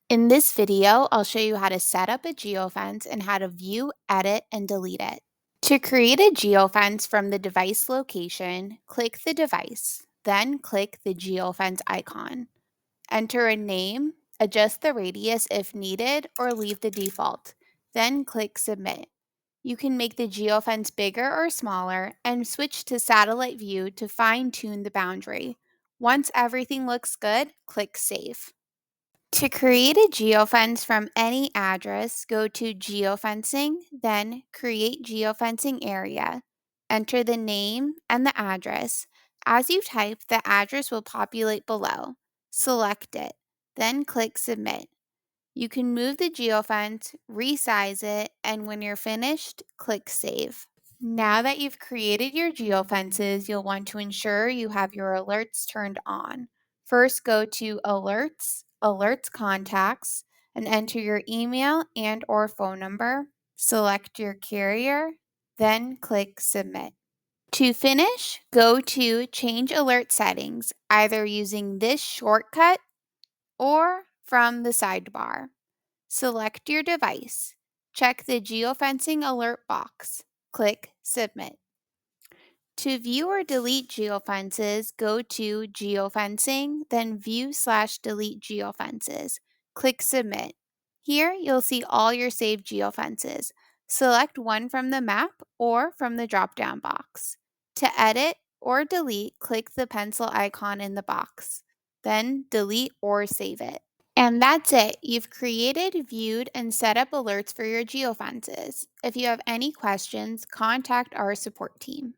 In this video, I'll show you how to set up a geofence and how to view, edit, and delete it. To create a geofence from the device location, click the device, then click the geofence icon. Enter a name, adjust the radius if needed, or leave the default. Then click Submit. You can make the geofence bigger or smaller and switch to satellite view to fine-tune the boundary. Once everything looks good, click Save. To create a geofence from any address, go to Geofencing, then Create Geofencing Area. Enter the name and the address. As you type, the address will populate below. Select it, then click Submit. You can move the geofence, resize it, and when you're finished, click Save. Now that you've created your geofences, you'll want to ensure you have your alerts turned on. First, go to Alerts, Alerts Contacts, and enter your email and/or phone number. Select your carrier, then click Submit. To finish, go to Change Alert Settings, either using this shortcut or from the sidebar. Select your device. Check the geofencing alert box. Click Submit. To view or delete geofences, go to Geofencing, then View/Delete Geofences. Click Submit. Here, you'll see all your saved geofences. Select one from the map or from the drop-down box. To edit or delete, click the pencil icon in the box. Then delete or save it. And that's it. You've created, viewed, and set up alerts for your geofences. If you have any questions, contact our support team.